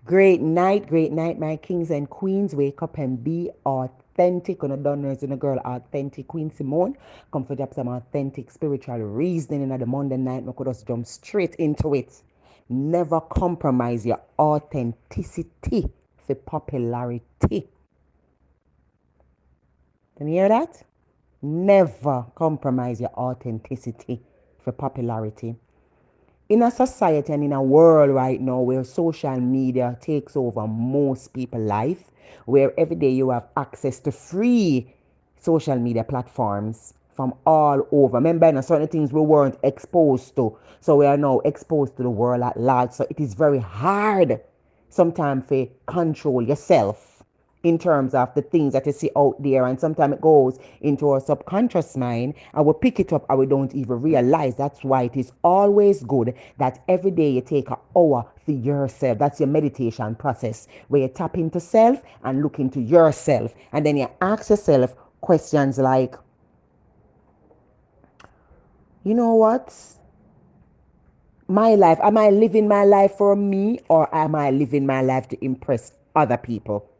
Great night, my kings and queens. Wake up and be authentic. On a donors and a girl, authentic Queen Simone. Come for some authentic spiritual reasoning in the Monday night. We could just jump straight into it. Never compromise your authenticity for popularity. Can you hear that? Never compromise your authenticity for popularity. In a society and in a world right now where social media takes over most people's life, where every day you have access to free social media platforms from all over. Remember, certain things we weren't exposed to. So we are now exposed to the world at large. So it is very hard sometimes to control yourself in terms of the things that you see out there, and sometimes it goes into our subconscious mind and we pick it up and we don't even realize. That's why it is always good that every day you take an hour for yourself. That's your meditation process where you tap into self and look into yourself, and then you ask yourself questions like, you know what, my life, am I living my life for me, or am I living my life to impress other people?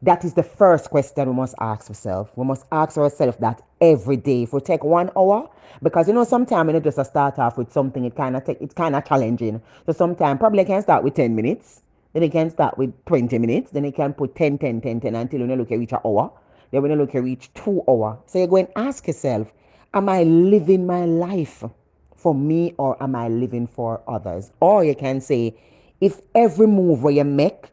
That is the first question we must ask ourselves. We must ask ourselves that every day. If we take 1 hour, because sometimes just start off with something, it's kind of challenging. So sometimes probably can start with 10 minutes, then it can start with 20 minutes, then it can put 10, 10, 10, 10 until you look at reach an hour. Then when you look at reach 2 hours. So you go and ask yourself, am I living my life for me, or am I living for others? Or you can say, if every move where you make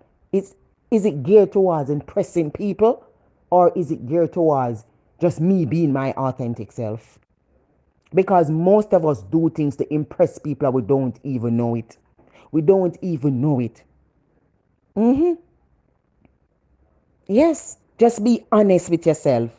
is it geared towards impressing people, or is it geared towards just me being my authentic self? Because most of us do things to impress people and we don't even know it. We don't even know it. Yes, just be honest with yourself.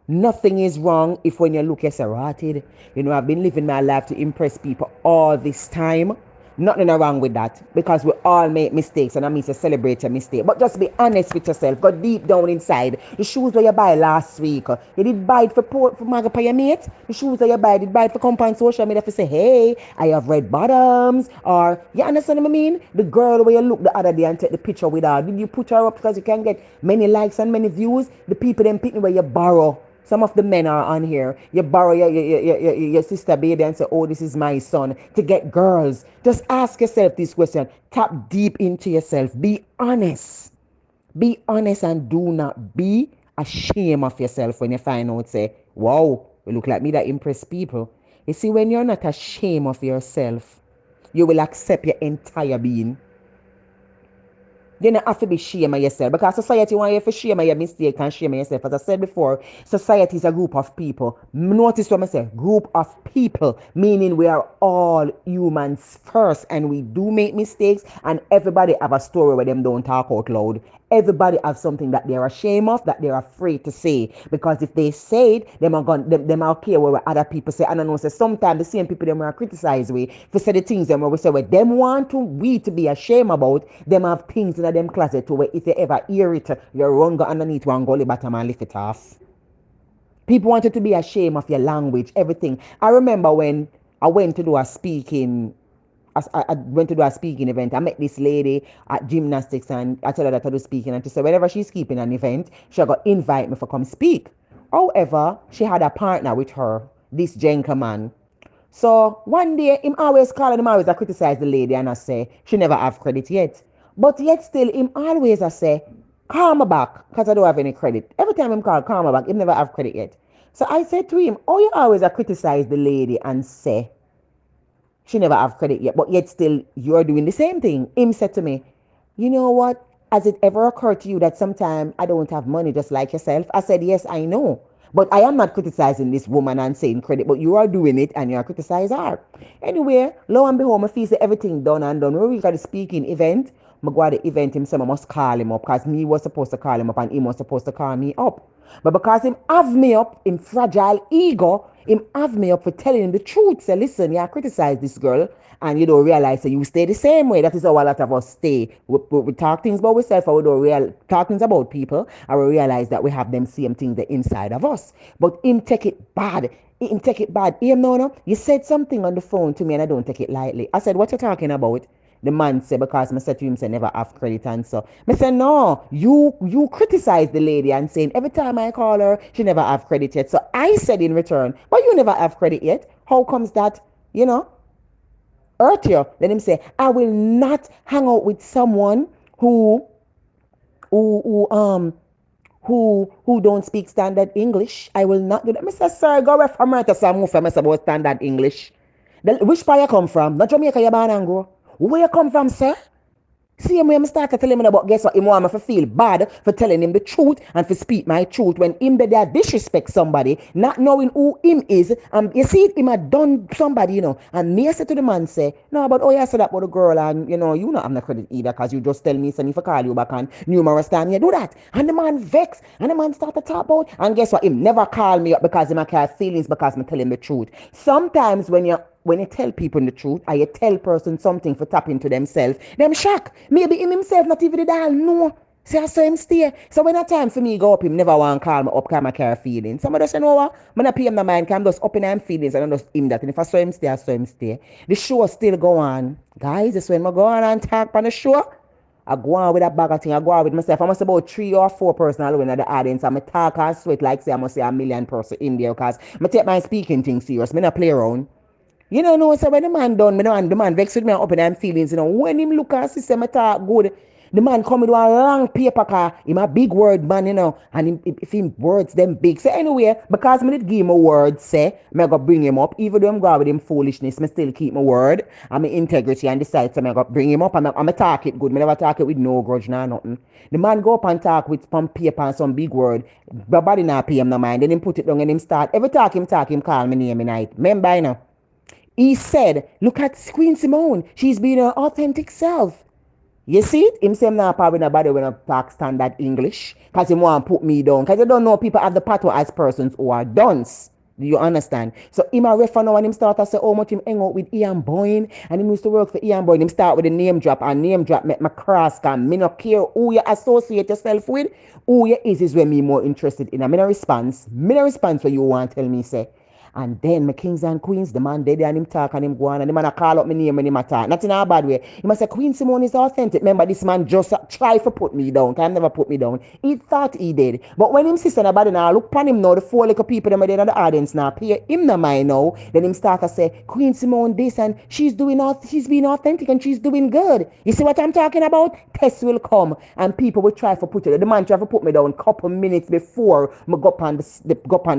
Nothing is wrong if when you look at rotted. I've been living my life to impress people all this time. Nothing wrong with that, because we all make mistakes, and I mean to celebrate your mistake. But just be honest with yourself. Go deep down inside. The shoes that you buy last week, you did buy it for Maga for your mate. The shoes that you buy, did buy it for compound social media to say, hey, I have red bottoms. Or, you understand what I mean? The girl where you look the other day and take the picture with her, did you put her up because you can get many likes and many views? The people then picking where you borrow. Some of the men are on here. You borrow your sister baby and say, oh, this is my son, to get girls. Just ask yourself this question. Tap deep into yourself. Be honest. Be honest and do not be ashamed of yourself when you find out, say, wow, you look like me that impress people. You see, when you're not ashamed of yourself, you will accept your entire being. You don't have to be shame of yourself, because society want you to shame of your mistake and shame of yourself. As I said before, society is a group of people. Notice what I say, group of people, meaning we are all humans first, and we do make mistakes, and everybody have a story where them don't talk out loud. Everybody have something that they're ashamed of, that they're afraid to say. Because if they say it, them are care what other people say. And I know say sometimes the same people them are criticize we for say the things them where we say what them want to we to be ashamed about, them have things in them closet to where if you ever hear it, you run go underneath one gully bottom and lift it off. People wanted to be ashamed of your language, everything. I remember when I went to do a speaking I went to do a speaking event. I met this lady at gymnastics, and I told her that I do speaking, and she said whenever she's keeping an event, she got invite me for come speak. However, she had a partner with her, this gentleman. So one day, him always call and him always criticize the lady, and I say she never have credit yet. But yet still, him always I say, call me back, because I don't have any credit. Every time him call me back, him never have credit yet. So I said to him, oh, you always criticize the lady and say she never have credit yet, but yet still you're doing the same thing. Him said to me, you know what? Has it ever occurred to you that sometimes I don't have money just like yourself? I said, yes, I know. But I am not criticizing this woman and saying credit, but you are doing it and you are criticizing her. Anyway, lo and behold, my feel say everything done and done. When we got the speaking event, I go to the event, him say I must call him up, because me was supposed to call him up and he was supposed to call me up. But because him have me up in fragile ego, him have me up for telling him the truth. Say, listen, you criticize this girl and you don't realize that you stay the same way. That is how a lot of us stay. We talk things about ourselves, and we don't talk things about people, and we realize that we have them same things the inside of us. But him take it bad. Him take it bad. Him no. You said something on the phone to me and I don't take it lightly. I said, what you talking about? The man said, because I said to him, say, never have credit. And so I said, no, you criticize the lady and saying, every time I call her, she never have credit yet. So I said in return, but you never have credit yet. How comes that, hurt you? Then him say, I will not hang out with someone who who who um who don't speak standard English. I will not do that. Mr. Sir, go away from right to some move from us about standard English. Which part you come from? Not Jamaica, you born and grow. Where you come from, sir? See him when I started telling him about guess what? Him want me to feel bad for telling him the truth and for speak my truth when him there disrespect somebody, not knowing who him is. You see him had done somebody, And me I said to the man, say, no, but oh yeah, I said that about the girl and you not have no credit either because you just tell me so if I call you back and numerous times you do that. And the man vex and the man start to talk about and guess what? Him never call me up because him carry feelings because me tell him the truth. Sometimes when you tell people the truth or you tell person something for tap into themselves, them shock. Maybe him himself not even the dial, no. See, I saw him stay. So when a time for me go up, him never want to call me up because I carry feelings. Somebody say, know what? I'm not pay him the mind because I'm just up in him feelings and I'm just him that. And if I saw him stay, I saw him stay. The show still go on. Guys, that's when I go on and talk on the show. I go on with that bag of thing. I go on with myself. I must about 3 or 4 person alone in the audience. I'm talk and sweat like say I must say a million person in there because I take my speaking thing serious. I not play around. So when the man done, the man vex with me and open them feelings, when him look at system, I talk good. The man come with a long paper car, him a big word man, and if him words them big. So anyway, because I did give him a word, say, I go bring him up. Even though I'm going with him foolishness, I still keep my word and my integrity and decide to go bring him up. I'm talk it good. I never talk it with no grudge, nothing. The man go up and talk with some paper and some big word. But body not pay him no mind. Then him put it down and him start. Every talk him call me name night. Remember, He said, look at Queen Simone. She's being her authentic self. You see it? Him say now probably nobody when I talk standard English. Because he want to put me down. Because you don't know people have the pattern as persons who are dunce. Do you understand? So him a refer now and him start to say how much him hang out with Ian Boyne. And he used to work for Ian Boyne. Him start with the name drop. And name drop make my cross. Because me not care who you associate yourself with. Who you is where me more interested in. I mean a response. Me a response what you want to tell me say. And then my kings and queens, the man dead and him talk and him go on and the man a call up my name when him attack. Not in a bad way. He must say Queen Simone is authentic. Remember this man just try to put me down. Can never put me down. He thought he did. But when him sister nobody now look upon him now, the 4 little people them are there in the audience now pay him no mind now. Then him start to say Queen Simone this and she's being authentic and she's doing good. You see what I'm talking about? Tests will come and people will try to put it. The man try to put me down a couple minutes before I go up on the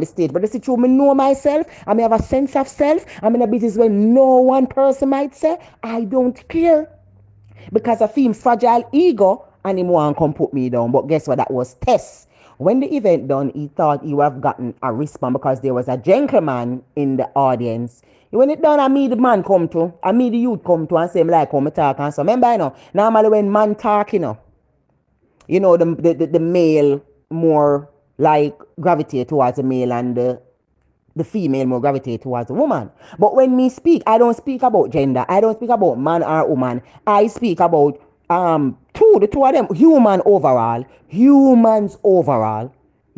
stage. But the situation I know myself. I may have a sense of self. I'm in a business where no one person might say, I don't care. Because I feel fragile ego and him want to come put me down. But guess what? That was test. When the event done, he thought he would have gotten a response because there was a gentleman in the audience. When it done, I meet the man come to, I meet the youth come to and say, like, come talk and so. Remember, normally when man talk, the male more like gravitate towards the male and the female more gravitate towards the woman. But when me speak, I don't speak about gender. I don't speak about man or woman. I speak about the two of them, humans overall. You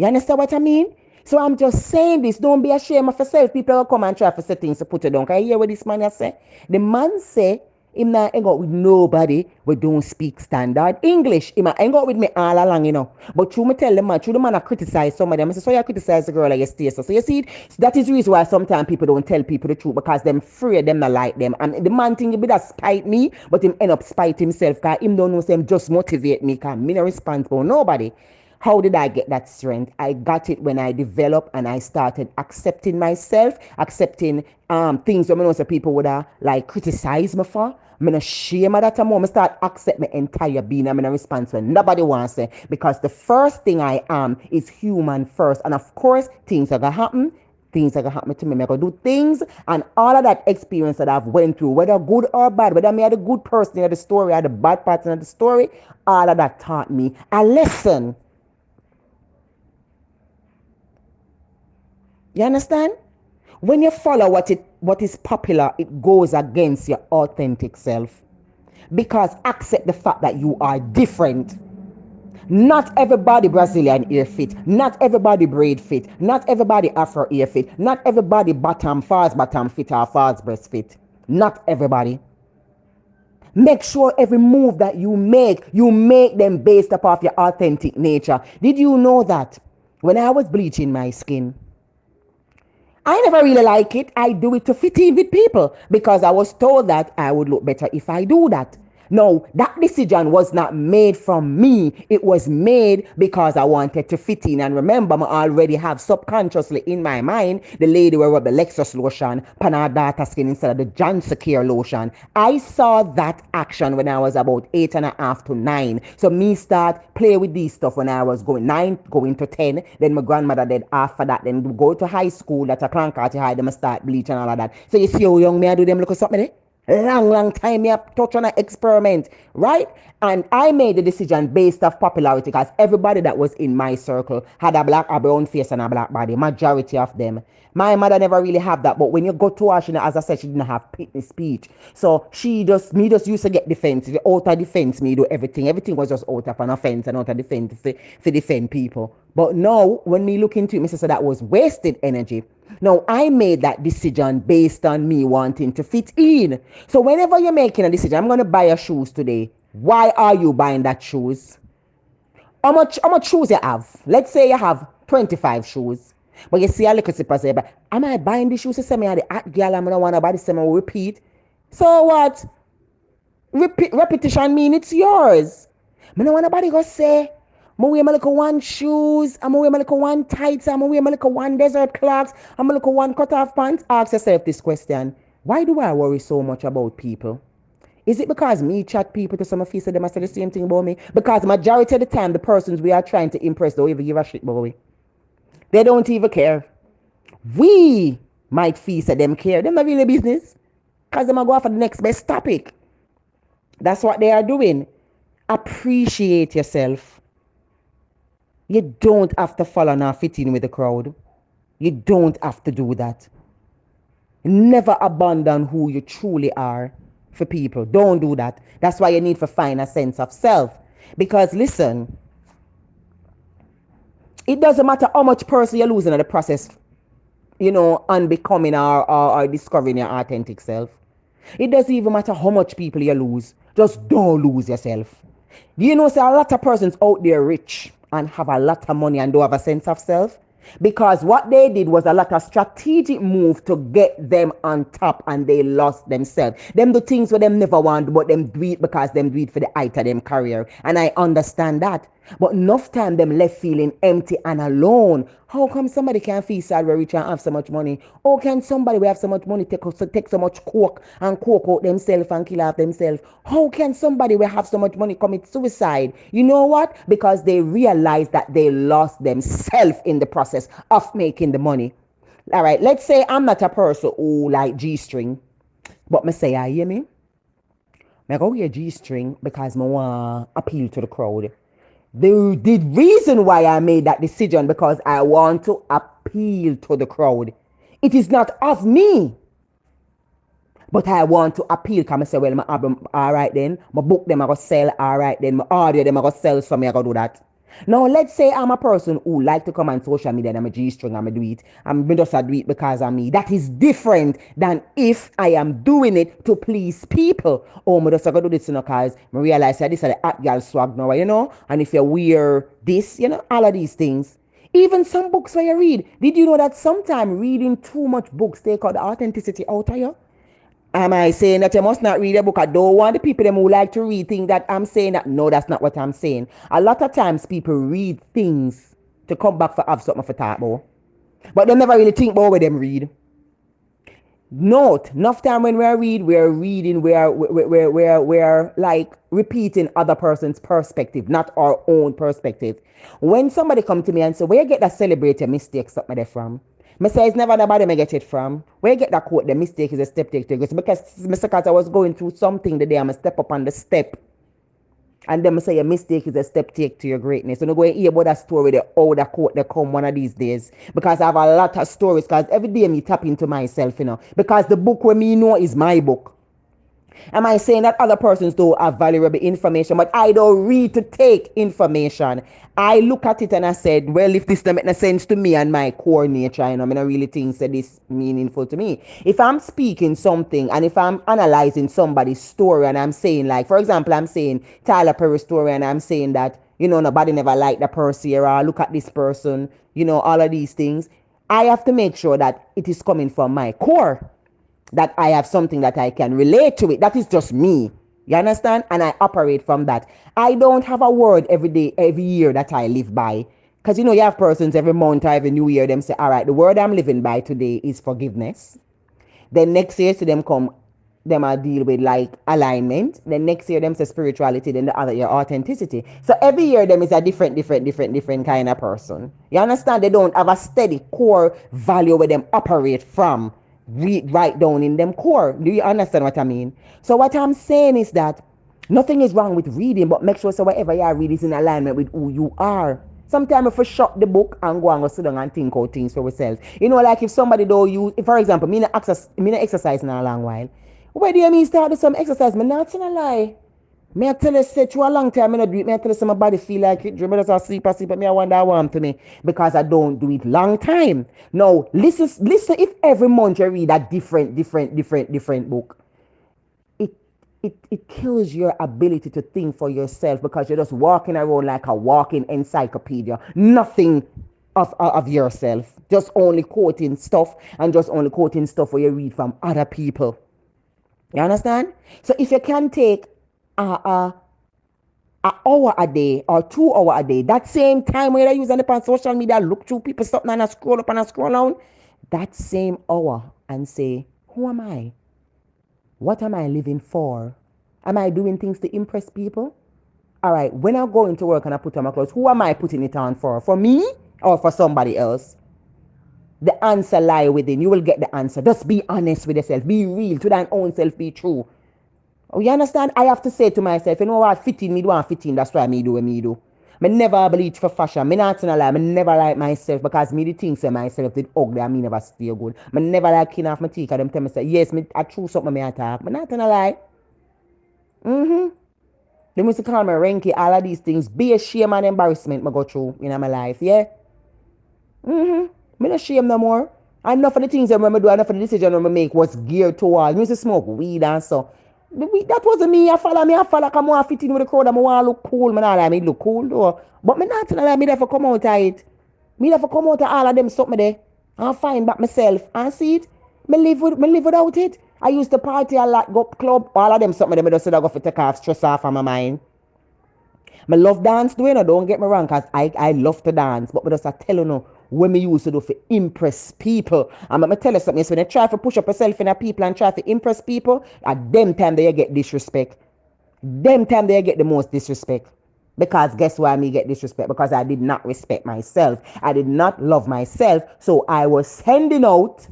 understand what I mean? So I'm just saying this. Don't be ashamed of yourself. People will come and try for say things to put it down. Can you hear what this man has say? The man say, him not hang out with nobody we don't speak standard English. Him hang out with me all along, But through me tell the man I criticize some of them. I say, so you criticize the girl like you stay so. So you see, so that is the reason why sometimes people don't tell people the truth because them afraid them not like them. And the man think he be that spite me, but him end up spite himself because him don't know say him just motivate me because me not responsible nobody. How did I get that strength? I got it when I developed and I started accepting myself, accepting things that I know some people would like criticize me for. I'm not shame of that moment. I start accept my entire being. I'm in a response when nobody wants it. Because the first thing I am is human first. And of course, things are going to happen. Things are going to happen to me. I'm going to do things. And all of that experience that I've went through, whether good or bad, whether I'm the good person in the story or the bad person in the story, all of that taught me a lesson. You understand? When you follow what is popular, it goes against your authentic self. Because accept the fact that you are different. Not everybody Brazilian ear fit. Not everybody braid fit. Not everybody Afro ear fit. Not everybody false bottom fit or false breast fit. Not everybody. Make sure every move that you make them based upon your authentic nature. Did you know that when I was bleaching my skin, I never really like it. I do it to fit in with people because I was told that I would look better if I do that. No, that decision was not made from me. It was made because I wanted to fit in. And remember, I already have subconsciously in my mind the lady who rub the Lexus lotion, Panadata skin instead of the John Secure lotion. I saw that action when I was about 8.5 to 9. So me start play with these stuff when I was going 9, going to 10. Then my grandmother did after that. Then go to high school, that's a Clancarty High, them start bleach and all of that. So you see how young me I do them look at something there? Long time me up touch on an experiment, right? And I made the decision based off popularity because everybody that was in my circle had a brown face and a black body, majority of them. My mother never really have that, but when you go to her, she, as I said, she didn't have speech. So me just used to get defense. Out of defense, me do everything. Everything was just out of an offense and out of defense to defend people. But now, when me look into it, me say, so that was wasted energy. Now, I made that decision based on me wanting to fit in. So whenever you're making a decision, I'm going to buy your shoes today. Why are you buying that shoes? How much shoes you have? Let's say you have 25 shoes. But you see a little slipper say, but am I buying the shoes to say me the hot girl? I'm going to want to buy the same repeat. So what? Repetition mean it's yours. I don't want nobody go say, I'm wear my little one shoes, I'm wear my little one tights, I'm wear my little one desert clocks, I'm my little one cut off pants. Ask yourself this question. Why do I worry so much about people? Is it because me chat people to some of you say they must say the same thing about me? Because majority of the time the persons we are trying to impress don't even give a shit about me. They don't even care. We might feel say them care. Them not really business. Because them are go for the next best topic. That's what they are doing. Appreciate yourself. You don't have to follow and fit in with the crowd. You don't have to do that. Never abandon who you truly are for people. Don't do that. That's why you need to find a sense of self. Because listen, it doesn't matter how much person you're losing in the process, unbecoming or discovering your authentic self. It doesn't even matter how much people you lose. Just don't lose yourself. Do you know, say a lot of persons out there rich and have a lot of money and don't have a sense of self? Because what they did was a lot of strategic move to get them on top and they lost themselves. Them do things where them never want, but them do it because them do it for the height of them career. And I understand that. But enough time them left feeling empty and alone. How come somebody can feel sad where rich and have so much money? How can somebody who have so much money take so much coke and coke out themselves and kill off themselves? How can somebody who have so much money commit suicide? You know what? Because they realize that they lost themselves in the process of making the money. All right, let's say I'm not a person who like G-string, but me say, I hear me? I go wear G-string because I want to appeal to the crowd. The reason why I made that decision because I want to appeal to the crowd. It is not of me. But I want to appeal because I say, well, my album, all right then. My book, them I go sell, all right then. My audio, them I go sell, so me I go do that. Now, let's say I'm a person who like to come on social media and I'm a G-string, I'm a do it. I'm just a do it because of me. That is different than if I am doing it to please people. Oh, I just go do this, because I realize that this is the hot girl swag now, and if you wear this, all of these things. Even some books where you read. Did you know that sometimes reading too much books take out the authenticity out of you? Am I saying that you must not read a book? I don't want the people them who like to read things that I'm saying that. No, that's not what I'm saying. A lot of times people read things to come back for have something for talk about. But they never really think about what them read. Note, enough time when we're reading, we're like repeating other person's perspective, not our own perspective. When somebody come to me and say, where you get that celebrate your mistakes something there from? Me say it's never nobody me get it from. Where you get that quote, the mistake is a step take to it. Because Mr. I was going through something the day I'm a step up on the step. And then I say a mistake is a step take to your greatness. So I'm going to hear about that story, the older quote that come one of these days. Because I have a lot of stories. Because every day me tap into myself, Because the book where me know is my book. Am I saying that other persons don't have valuable information, but I don't read to take information? I look at it and I said, well, if this doesn't make no sense to me and my core nature, I don't really think that this meaningful to me. If I'm speaking something and if I'm analyzing somebody's story and I'm saying, like, for example, I'm saying Tyler Perry's story and I'm saying that, nobody never liked the person, or look at this person, all of these things, I have to make sure that it is coming from my core, that I have something that I can relate to it. That is just me. You understand? And I operate from that. I don't have a word every day, every year that I live by. Because you have persons every month or every new year, them say, all right, the word I'm living by today is forgiveness. Then next year, so them come, them are deal with like alignment. Then next year, them say spirituality. Then the other year, authenticity. So every year, them is a different kind of person. You understand? They don't have a steady core value where them operate from. Read right down in them core. Do you understand what I mean? So what I'm saying is that nothing is wrong with reading, but make sure so whatever you read is in alignment with who you are. Sometimes if we shut the book and go and go sit down and think out things for ourselves. Like if somebody don't use, if, for example, me not exercise in a long while. Where do you mean start with some exercise? Me not gonna lie. Me I tell you, say through a long time, me not do it. Me I tell you, say my body feel like it. Remember, just sleep, but me I wonder what happened to me because I don't do it long time. Now, listen. If every month you read a different book, it kills your ability to think for yourself because you're just walking around like a walking encyclopedia. Nothing of yourself. Just only quoting stuff and just only quoting stuff where you read from other people. You understand? So if you can take a hour a day or 2 hour a day, that same time where you're using it on social media, look through people something and I scroll up and I scroll down, that same hour and say, who am I? What am I living for? Am I doing things to impress people? All right, when I go into work and I put on my clothes, who am I putting it on for? For me or for somebody else? The answer lie within. You will get the answer. Just be honest with yourself. Be real. To thine own self, be true. Oh, you understand? I have to say to myself, you know what? Fitting, me do want fitting. That's why me do what me do. Me never bleach for fashion. Me not gonna lie. Me never like myself because me the things say myself did ugly and me never stay good. Me never like kin off my teeth and them tell me say, yes, me I true something me attack. Me not gonna lie. They used to call me Renky, all of these things. Be a shame and embarrassment me go through in my life, yeah? Me not shame no more. And enough of the things that I do, enough of the decisions I make was geared towards. Me used to smoke weed and so. That wasn't me. I follow, come on, fit in with the crowd. I want to look cool. Me not like me look cool though. But me not like me there for come out of it. Me there for come out of all of them stuff me there. And find back myself. And see it. Me live without it. I used to party a lot, go club, all of them something me just said I go for take off stress off of my mind. I love dance doing, don't get me wrong, because I love to dance. But I just tell you no, when me used to do for impress people. And I'm tell you something, so when you try to push up yourself in a people and try to impress people, at them time they get disrespect. Them time they get the most disrespect. Because guess why me get disrespect? Because I did not respect myself. I did not love myself. So I was sending out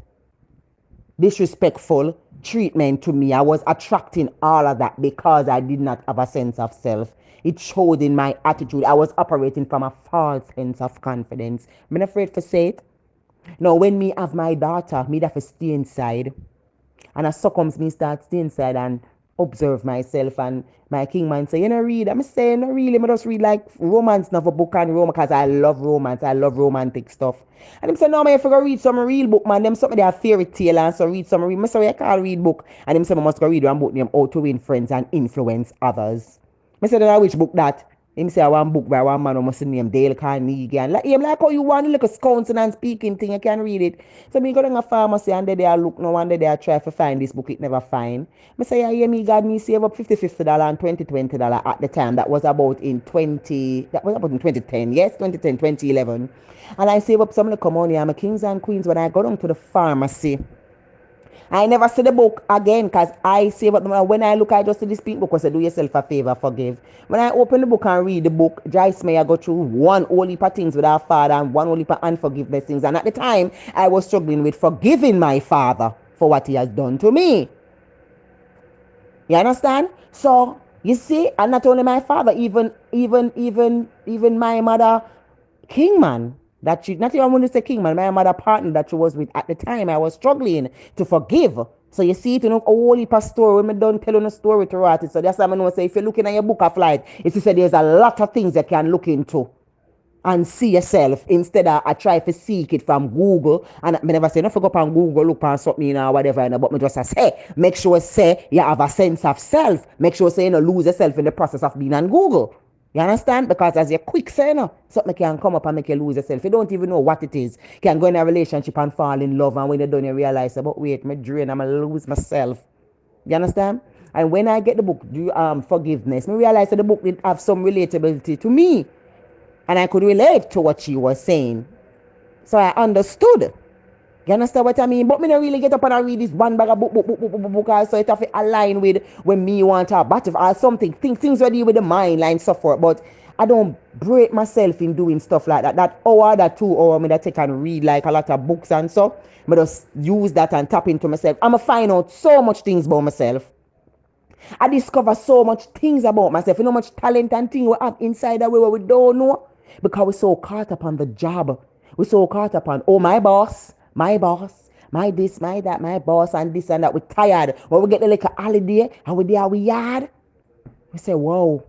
disrespectful treatment to me. I was attracting all of that because I did not have a sense of self. It showed in my attitude. I was operating from a false sense of confidence. I'm not afraid to say it. Now, when me have my daughter, me have to stay inside. And as succumbs me start stay inside and observe myself. And my king man say, you know, read. I'm saying, no, really, I just read like romance novel book and romance because I love romance. I love romantic stuff. And him say, no, man, if I go read some real book, man, them something they are fairy tale and so read some real. I say, I can't read book. And him say, I must go read one book named How to Win Friends and Influence Others. I said, I which book that? Him say, I want book by one man who must name Dale Carnegie. And like him, like how you want to look at counting and speaking thing, you can read it. So me go to a pharmacy and there I look, no wonder they I try to find this book, it never find. I say, yeah, hear me, God, me save up $50 and $20 at the time. That was about in 2010, yes, 2010, 2011. And I save up some little money. I'm a kings and queens when I go down to the pharmacy. I never see the book again because I save up the money. When I look, I just see this pink book. I say, do yourself a favor, forgive. When I open the book and read the book, Joyce May I go through one whole heap of things with our father and one whole heap of unforgiveness things. And at the time, I was struggling with forgiving my father for what he has done to me. You understand? So, you see, and not only my father, even my mother, Kingman, that she, not even when you say Kingman, my mother partner that she was with at the time, I was struggling to forgive. So you see it in a whole heap of story. When I don't tell you a story to write it. So that's why I know say if you're looking at your book of life, it's to say there's a lot of things you can look into and see yourself instead of I try to seek it from Google. And I never say, no, go up on Google, look on something or whatever, but me just say, make sure say you have a sense of self. Make sure say you don't lose yourself in the process of being on Google. You understand? Because as you're quick saying, something can come up and make you lose yourself. You don't even know what it is. You can go in a relationship and fall in love, and when you're done, you realize, but wait, me drain, I'm going to lose myself. You understand? And when I get the book, Forgiveness, I realize that the book did have some relatability to me. And I could relate to what she was saying. So I understood. You understand what I mean? But me don't really get up and I read this one bag of book. So it have to align with when me want to battle or something. Things ready with the mind line so forth. But I don't break myself in doing stuff like that. That hour, that 2 hour, me that take and read like a lot of books and so. But just use that and tap into myself. I'ma find out so much things about myself. I discover so much things about myself. You know much talent and things we have inside the way where we don't know. Because we're so caught up on the job. We're so caught up on, oh, my boss, my this, my that, my boss, and this and that. We're tired. When we get the like a holiday and we're there, we yard. We say, whoa.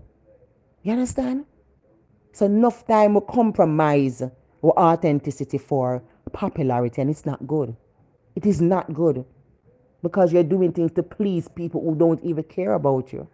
You understand? So enough time we compromise our authenticity for popularity, and it's not good. It is not good. Because you're doing things to please people who don't even care about you.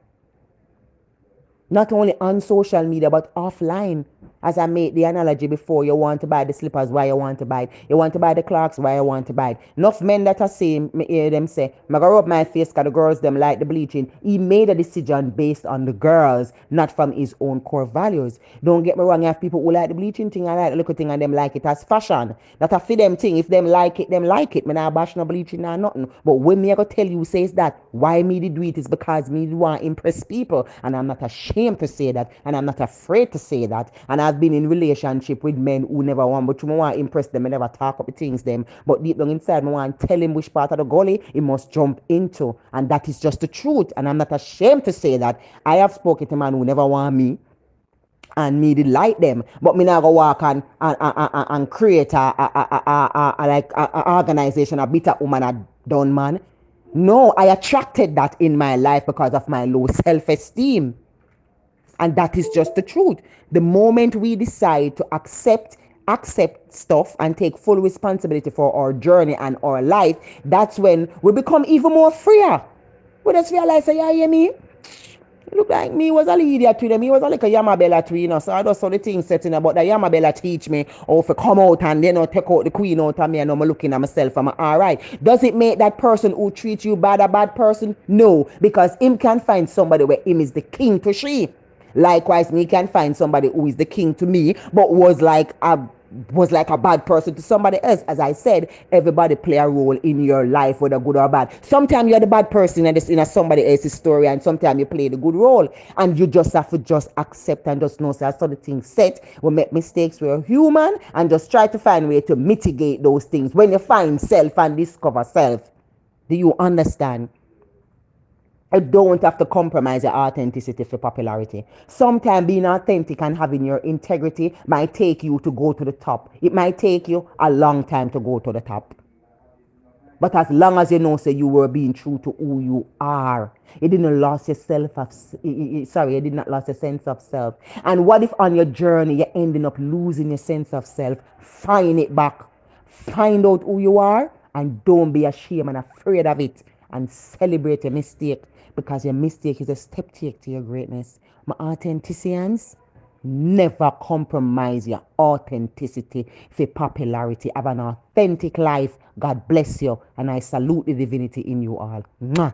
Not only on social media, but offline. As I made the analogy before, you want to buy the slippers, why you want to buy it. You want to buy the clocks, why you want to buy it. Enough men that are saying, me hear them say, I'm going to rub my face because the girls, them like the bleaching. He made a decision based on the girls, not from his own core values. Don't get me wrong, you have people who like the bleaching thing and like the little thing and them like it as fashion. That a for them thing. If them like it, them like it. Me not bash no bleaching or nothing. But when me I go tell you says that, why me did do it is because me want to impress people. And I'm not ashamed to say that. And I'm not afraid to say that. And I've been in relationship with men who never want, but you want to impress them and never talk up the things them. But deep down inside, I want to tell him which part of the gully he must jump into. And that is just the truth. And I'm not ashamed to say that. I have spoken to man who never want me. And me did like them, but me now go walk and create a organization, a bitter woman a done man. No, I attracted that in my life because of my low self-esteem. And that is just the truth. The moment we decide to accept stuff and take full responsibility for our journey and our life, that's when we become even more freer. We just realize, yeah, you hear me? Look like me was a leader to them. He was like a Yamabella to, so I just saw the thing setting about the Yamabella teach me how to come out and take out the queen out of me, and I'm looking at myself. I'm all right. Does it make that person who treats you bad a bad person? No, because him can find somebody where him is the king to she. Likewise, me can find somebody who is the king to me, but was like a bad person to somebody else. As I said, everybody play a role in your life, whether good or bad. Sometimes you're the bad person in somebody else's story, and sometimes you play the good role. And you just have to just accept and just know, so that's how the things set. We make mistakes, we're human, and just try to find a way to mitigate those things. When you find self and discover self, do you understand? I don't have to compromise your authenticity for popularity. Sometimes being authentic and having your integrity might take you to go to the top. It might take you a long time to go to the top. But as long as you know, say you were being true to who you are, you didn't lose yourself of, sorry, you did not lose your sense of self. And what if on your journey you're ending up losing your sense of self? Find it back. Find out who you are and don't be ashamed and afraid of it, and celebrate your mistake, because your mistake is a step take to your greatness. My authenticians, never compromise your authenticity for popularity. Have an authentic life. God bless you, and I salute the divinity in you all. Mwah.